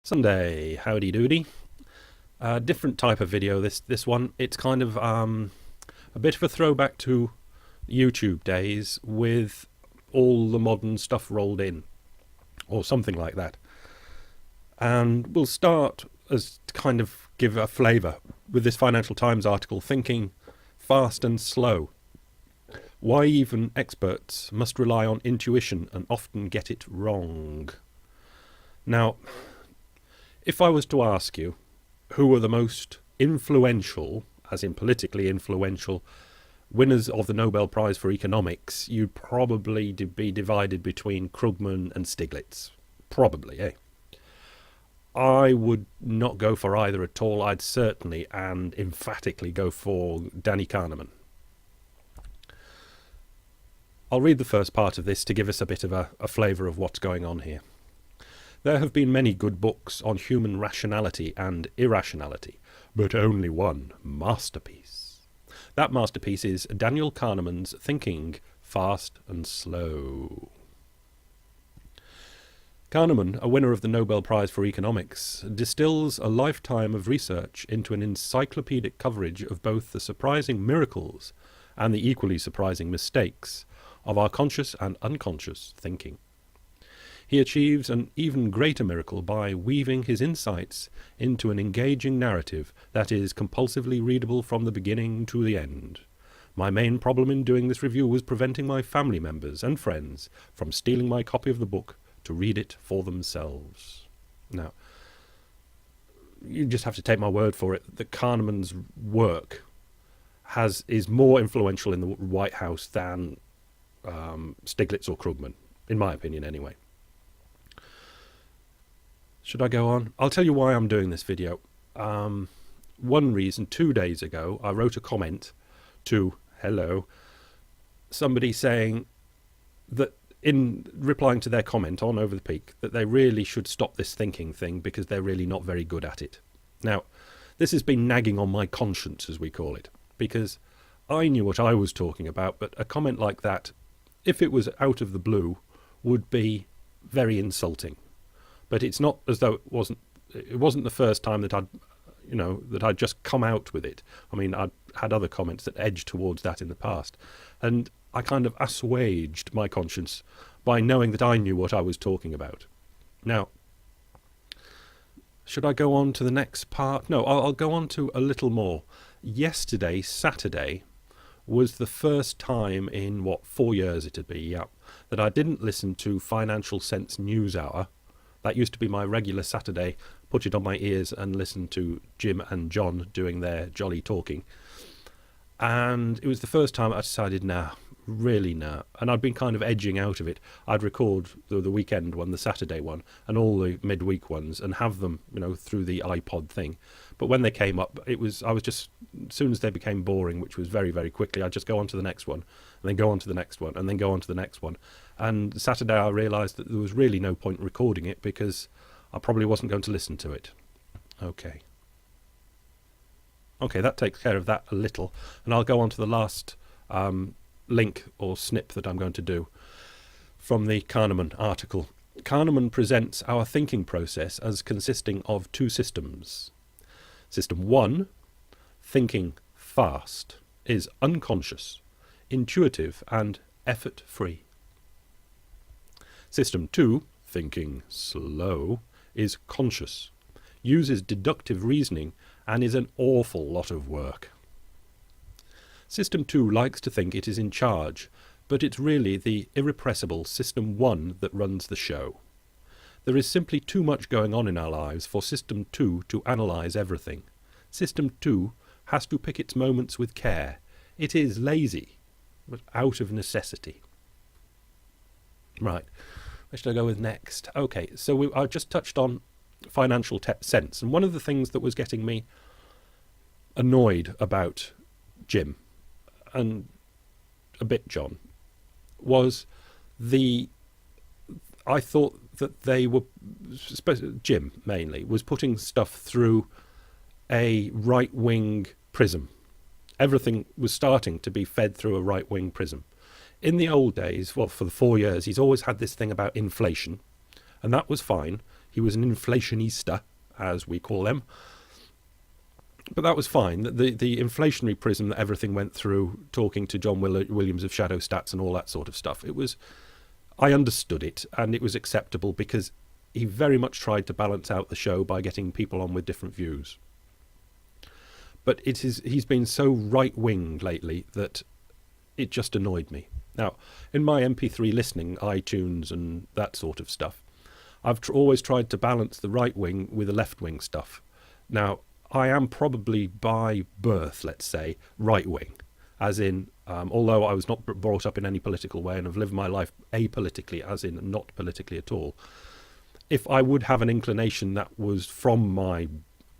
Sunday, howdy doody. Different type of video. This one. It's kind of a bit of a throwback to YouTube days with all the modern stuff rolled in, or something like that. And we'll start as to kind of give a flavour with this Financial Times article, Thinking Fast and Slow. Why even experts must rely on intuition and often get it wrong. Now, if I was to ask you who were the most influential, as in politically influential, winners of the Nobel Prize for Economics, you'd probably be divided between Krugman and Stiglitz. Probably, eh? I would not go for either at all. I'd certainly and emphatically go for Danny Kahneman. I'll read the first part of this to give us a bit of a flavour of what's going on here. There have been many good books on human rationality and irrationality, but only one masterpiece. That masterpiece is Daniel Kahneman's Thinking Fast and Slow. Kahneman, a winner of the Nobel Prize for Economics, distills a lifetime of research into an encyclopedic coverage of both the surprising miracles and the equally surprising mistakes of our conscious and unconscious thinking. He achieves an even greater miracle by weaving his insights into an engaging narrative that is compulsively readable from the beginning to the end. My main problem in doing this review was preventing my family members and friends from stealing my copy of the book to read it for themselves. Now, you just have to take my word for it that Kahneman's work is more influential in the White House than Stiglitz or Krugman, in my opinion anyway. Should I go on? I'll tell you why I'm doing this video. One reason, 2 days ago, I wrote a comment to, somebody saying that in replying to their comment on Over the Peak, that they really should stop this thinking thing because they're really not very good at it. Now, this has been nagging on my conscience, as we call it, because I knew what I was talking about, but a comment like that, if it was out of the blue, would be very insulting. But it's not as though it wasn't the first time that I'd just come out with it. I mean, I'd had other comments that edged towards that in the past. And I kind of assuaged my conscience by knowing that I knew what I was talking about. Now, should I go on to the next part? No, I'll go on to a little more. Yesterday, Saturday, was the first time in, 4 years it'd be, that I didn't listen to Financial Sense News Hour. That used to be my regular Saturday, put it on my ears and listen to Jim and John doing their jolly talking. And it was the first time I decided, really. And I'd been kind of edging out of it. I'd record the weekend one, the Saturday one, and all the midweek ones and have them, through the iPod thing. But when they came up, I was just, as soon as they became boring, which was very, very quickly, I'd just go on to the next one, and then go on to the next one, and then go on to the next one. And Saturday I realised that there was really no point recording it because I probably wasn't going to listen to it. Okay, that takes care of that a little. And I'll go on to the last link or snip that I'm going to do from the Kahneman article. Kahneman presents our thinking process as consisting of two systems. System 1, thinking fast, is unconscious, intuitive and effort-free. System 2, thinking slow, is conscious, uses deductive reasoning and is an awful lot of work. System 2 likes to think it is in charge, but it's really the irrepressible System 1 that runs the show. There is simply too much going on in our lives for System 2 to analyse everything. System 2 has to pick its moments with care. It is lazy, but out of necessity. Right, where should I go with next? Okay, so I just touched on Financial Sense, and one of the things that was getting me annoyed about Jim, and a bit John, was I thought that they were, Jim mainly, was putting stuff through a right-wing prism. Everything was starting to be fed through a right-wing prism. In the old days, for the 4 years, he's always had this thing about inflation, and that was fine. He was an inflationista, as we call them. But that was fine. The inflationary prism that everything went through, talking to John Williams of Shadow Stats and all that sort of stuff, I understood it, and it was acceptable because he very much tried to balance out the show by getting people on with different views. But he's been so right-winged lately that it just annoyed me. Now, in my MP3 listening, iTunes and that sort of stuff, I've always tried to balance the right-wing with the left-wing stuff. Now, I am probably by birth, let's say, right-wing, as in, although I was not brought up in any political way and have lived my life apolitically, as in not politically at all, if I would have an inclination that was from my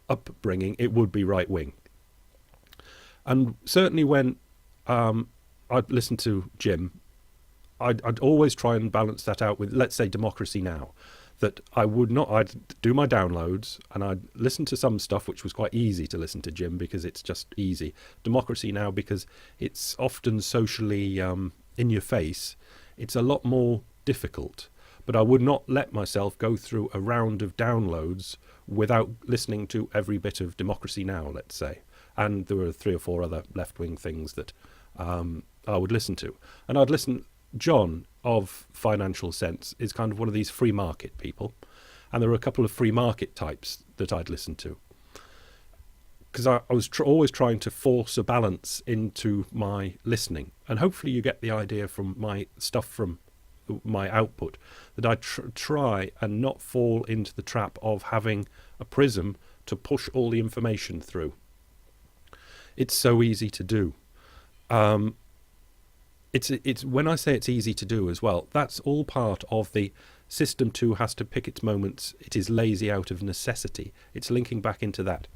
upbringing, it would be right-wing. And certainly when I'd listen to Jim, I'd always try and balance that out with, let's say, Democracy Now! That I'd do my downloads and I'd listen to some stuff which was quite easy to listen to Jim because it's just easy. Democracy Now! Because it's often socially in your face, it's a lot more difficult. But I would not let myself go through a round of downloads without listening to every bit of Democracy Now!, let's say. And there were 3 or 4 other left-wing things that I would listen to. And I'd listen... John of Financial Sense is kind of one of these free market people, and there were a couple of free market types that I'd listen to because I was always trying to force a balance into my listening, and hopefully you get the idea from my stuff, from my output, that I try and not fall into the trap of having a prism to push all the information through. It's so easy to do. It's when I say it's easy to do as well, that's all part of the System 2 has to pick its moments. It is lazy out of necessity. It's linking back into that.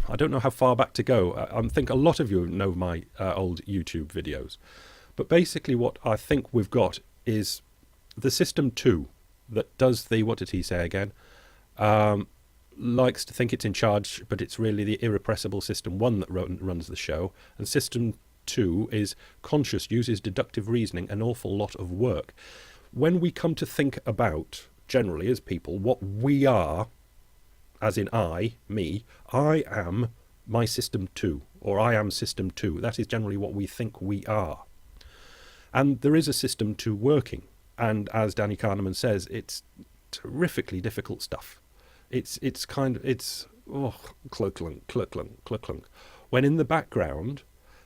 I don't know how far back to go. I think a lot of you know my old YouTube videos. But basically what I think we've got is the System 2 that does the, what did he say again? Likes to think it's in charge, but it's really the irrepressible System 1 that runs the show. And System 2 is conscious, uses deductive reasoning, an awful lot of work. When we come to think about, generally as people, what we are, as in I am my System 2, or I am System 2. That is generally what we think we are. And there is a System 2 working. And as Danny Kahneman says, it's terrifically difficult stuff. It's cluck-clunk, cluck-clunk, cluck-clunk. When in the background,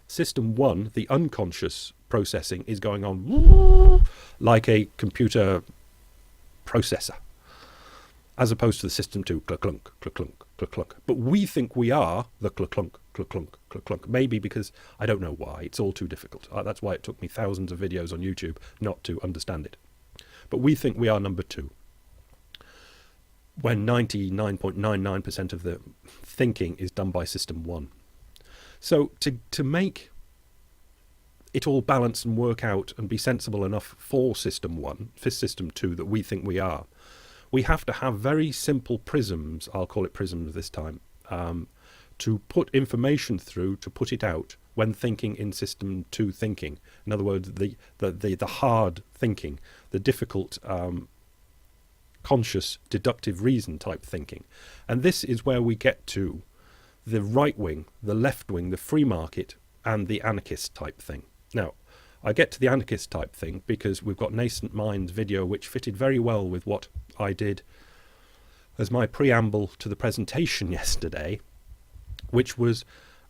System 1, the unconscious processing, is going on like a computer processor, as opposed to the System 2, cluck-clunk, cluck-clunk, cluck-clunk. But we think we are the cluck-clunk, cluck-clunk, cluck-clunk. Maybe because, I don't know why, it's all too difficult. That's why it took me thousands of videos on YouTube not to understand it. But we think we are number 2. When 99.99% of the thinking is done by System 1. So to make it all balance and work out and be sensible enough for System 1, for System 2 that we think we are, we have to have very simple prisms, I'll call it prisms this time, to put information through, to put it out when thinking in System 2 thinking. In other words, the hard thinking, the difficult conscious deductive reason type thinking. And this is where we get to the right wing, the left wing, the free market, and the anarchist type thing. Now, I get to the anarchist type thing because we've got Nascent Minds video which fitted very well with what I did as my preamble to the presentation yesterday, which was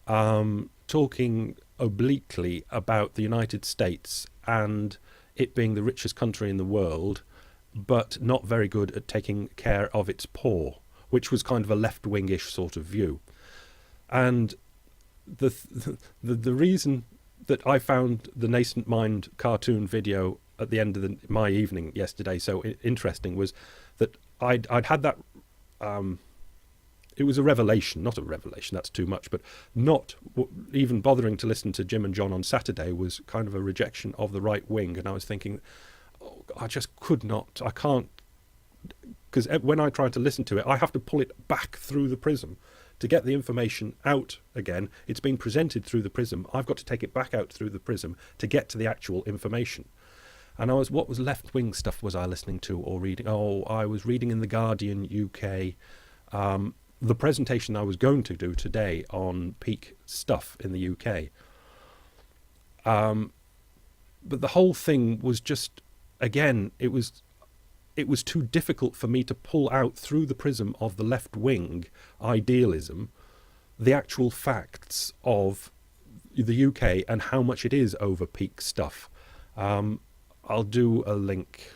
talking obliquely about the United States and it being the richest country in the world, but not very good at taking care of its poor, which was kind of a left-wingish sort of view. And the reason that I found the Nascent Mind cartoon video at the end of my evening yesterday so interesting was that I'd had that... it was a revelation, not a revelation, that's too much, but not even bothering to listen to Jim and John on Saturday was kind of a rejection of the right wing. And I was thinking... I just could not, I can't, because when I try to listen to it, I have to pull it back through the prism to get the information out again. It's been presented through the prism. I've got to take it back out through the prism to get to the actual information. And what was left-wing stuff was I listening to or reading? Oh, I was reading in The Guardian UK the presentation I was going to do today on peak stuff in the UK. But the whole thing was just, again, it was too difficult for me to pull out through the prism of the left-wing idealism the actual facts of the UK and how much it is over peak stuff. I'll do a link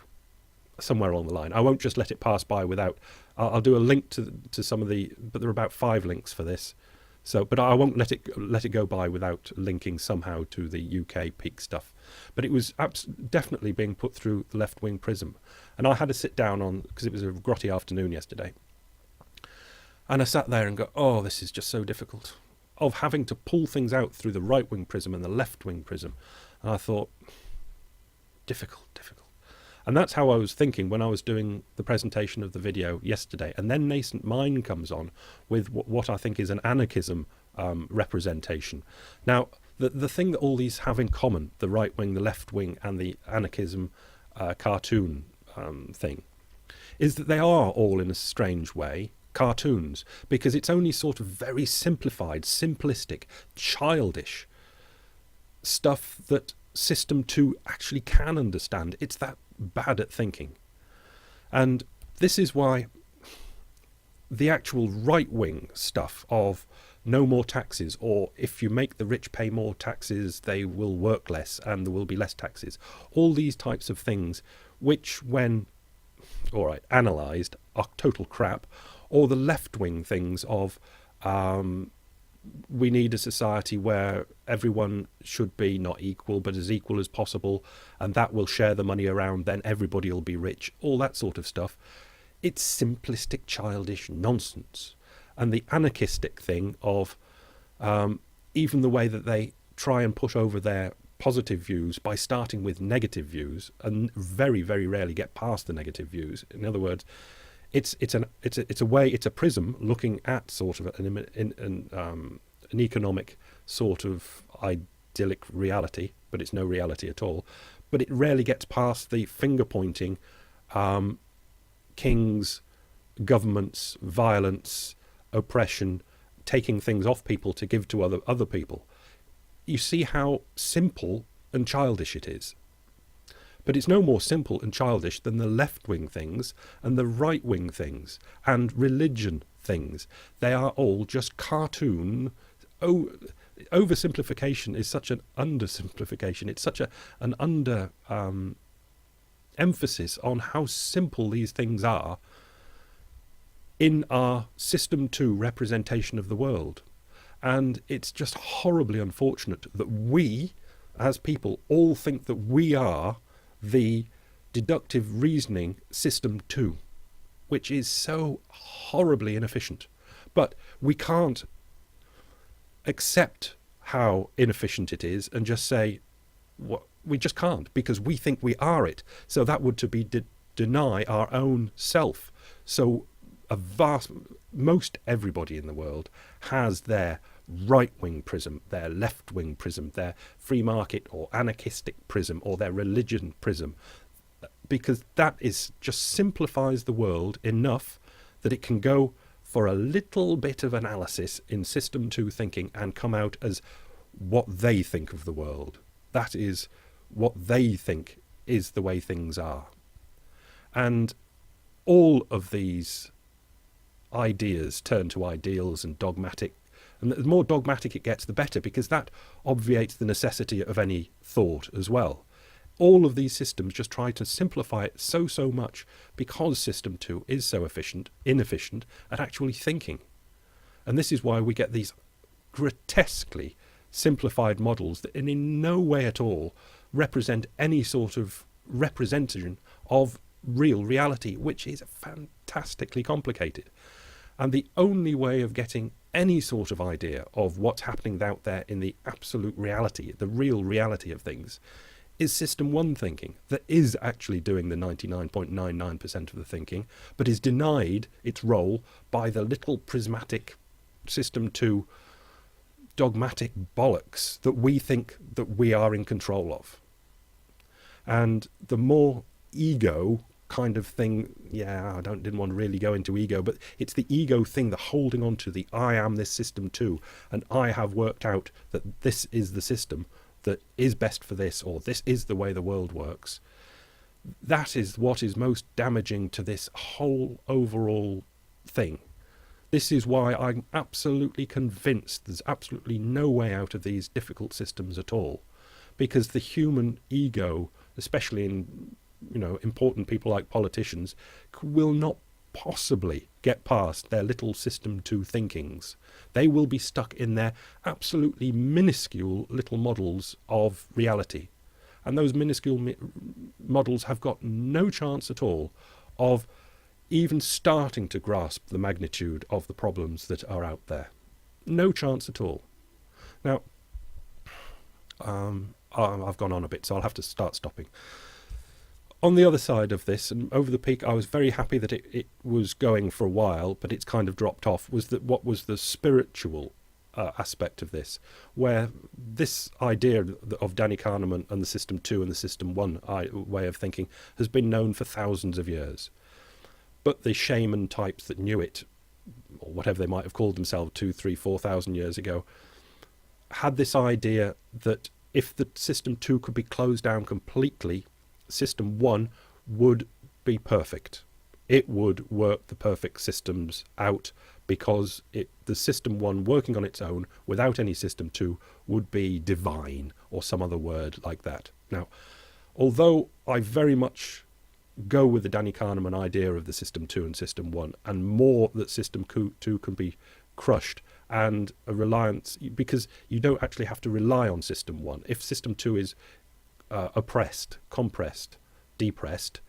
somewhere along the line. I won't just let it pass by without. I'll do a link to some of the, but there are about 5 links for this. So, but I won't let it go by without linking somehow to the UK peak stuff. But it was definitely being put through the left-wing prism, and I had to sit down on, because it was a grotty afternoon yesterday, and I sat there and go, oh, this is just so difficult, of having to pull things out through the right-wing prism and the left-wing prism. And I thought, difficult. And that's how I was thinking when I was doing the presentation of the video yesterday. And then Nascent Mind comes on with what I think is an anarchism representation. Now, the thing that all these have in common, the right wing, the left wing, and the anarchism cartoon thing, is that they are all, in a strange way, cartoons, because it's only sort of very simplified, simplistic, childish stuff that System 2 actually can understand. It's that bad at thinking. And this is why the actual right-wing stuff of no more taxes, or if you make the rich pay more taxes, they will work less and there will be less taxes, all these types of things, which when, all right, analysed, are total crap, or the left-wing things of we need a society where everyone should be not equal but as equal as possible, and that will share the money around, then everybody will be rich, all that sort of stuff. It's simplistic, childish nonsense. And the anarchistic thing of even the way that they try and put over their positive views by starting with negative views, and very, very rarely get past the negative views. In other words, it's a prism looking at sort of an economic sort of idyllic reality, but it's no reality at all. But it rarely gets past the finger pointing, kings, governments, violence, oppression, taking things off people to give to other people. You see how simple and childish it is. But it's no more simple and childish than the left-wing things and the right-wing things and religion things. They are all just cartoon. Oversimplification is such an undersimplification. It's such an under emphasis on how simple these things are in our System 2 representation of the world. And it's just horribly unfortunate that we, as people, all think that we are the deductive reasoning System 2, which is so horribly inefficient. But we can't accept how inefficient it is and just say, we just can't, because we think we are it. So that would to be deny our own self. So most everybody in the world has their right-wing prism, their left-wing prism, their free market or anarchistic prism, or their religion prism, because that is just simplifies the world enough that it can go for a little bit of analysis in System 2 thinking and come out as what they think of the world. That is what they think is the way things are. And all of these ideas turn to ideals and dogmatic. And the more dogmatic it gets, the better, because that obviates the necessity of any thought as well. All of these systems just try to simplify it so much because System 2 is so inefficient at actually thinking. And this is why we get these grotesquely simplified models that in no way at all represent any sort of representation of real reality, which is fantastically complicated. And the only way of getting any sort of idea of what's happening out there in the absolute reality, the real reality of things, is System 1 thinking, that is actually doing the 99.99% of the thinking, but is denied its role by the little prismatic System 2 dogmatic bollocks that we think that we are in control of. And the more ego kind of thing, yeah, didn't want to really go into ego, but it's the ego thing, the holding on to the I am this system too, and I have worked out that this is the system that is best for this, or this is the way the world works. That is what is most damaging to this whole overall thing. This is why I'm absolutely convinced there's absolutely no way out of these difficult systems at all, because the human ego, especially in important people like politicians, will not possibly get past their little system 2 thinkings. They will be stuck in their absolutely minuscule little models of reality, and those minuscule models have got no chance at all of even starting to grasp the magnitude of the problems that are out there. No chance at all. Now, I've gone on a bit, so I'll have to start stopping. On the other side of this, and over the peak, I was very happy that it was going for a while, but it's kind of dropped off, was that what was the spiritual aspect of this, where this idea of Danny Kahneman and the System 2 and the System 1 way of thinking has been known for thousands of years. But the shaman types that knew it, or whatever they might have called themselves 2, 3, 4,000 years ago, had this idea that if the System 2 could be closed down completely, System 1 would be perfect. It would work the perfect systems out, because the System 1 working on its own without any System 2 would be divine, or some other word like that. Now, although I very much go with the Danny Kahneman idea of the System 2 and System 1, and more that System 2 can be crushed, and a reliance, because you don't actually have to rely on System 1. If System 2 is oppressed, compressed, depressed,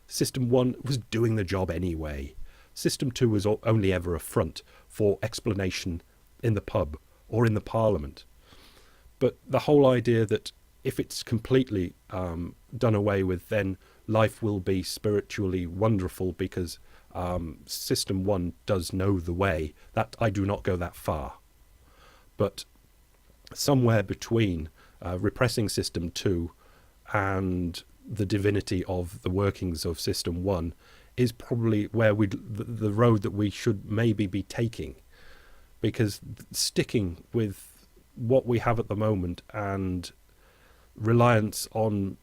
System 1 was doing the job anyway. System 2 was only ever a front for explanation in the pub or in the parliament. But the whole idea that if it's completely done away with, then life will be spiritually wonderful because System 1 does know the way, that I do not go that far. But somewhere between repressing System 2 and the divinity of the workings of System 1 is probably where the road that we should maybe be taking, because sticking with what we have at the moment and reliance on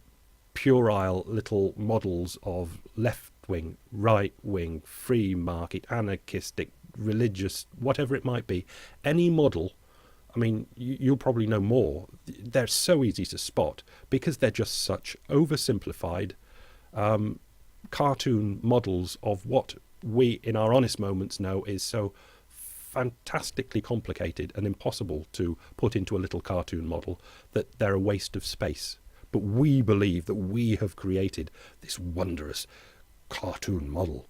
puerile little models of left-wing, right-wing, free market, anarchistic, religious, whatever it might be, any model, I mean, you'll probably know more. They're so easy to spot because they're just such oversimplified cartoon models of what we, in our honest moments, know is so fantastically complicated and impossible to put into a little cartoon model that they're a waste of space. But we believe that we have created this wondrous cartoon model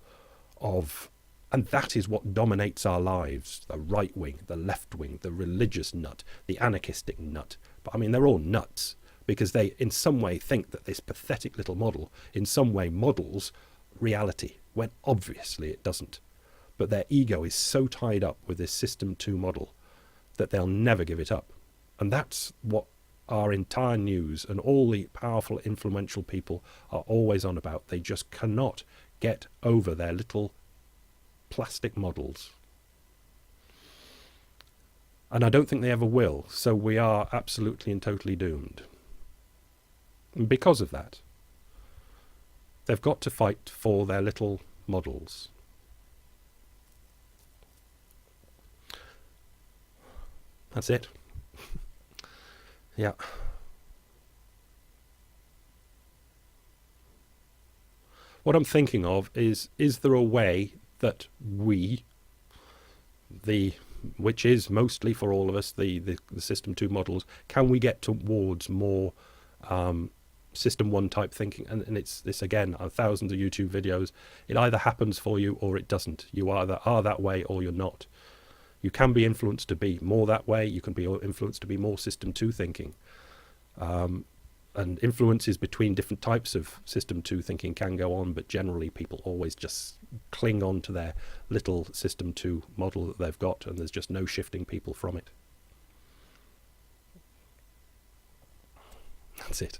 of... And that is what dominates our lives, the right wing, the left wing, the religious nut, the anarchistic nut. But I mean, they're all nuts because they in some way think that this pathetic little model in some way models reality, when obviously it doesn't. But their ego is so tied up with this System 2 model that they'll never give it up. And that's what our entire news and all the powerful, influential people are always on about. They just cannot get over their little plastic models, and I don't think they ever will. So we are absolutely and totally doomed. And because of that, they've got to fight for their little models. That's it. Yeah. What I'm thinking of is there a way that we, which is mostly for all of us, the System 2 models, can we get towards more System 1 type thinking? And it's this, again, thousands of YouTube videos. It either happens for you or it doesn't. You either are that way or you're not. You can be influenced to be more that way. You can be influenced to be more System 2 thinking. And influences between different types of System 2 thinking can go on, but generally people always just cling on to their little System 2 model that they've got, and there's just no shifting people from it. That's it.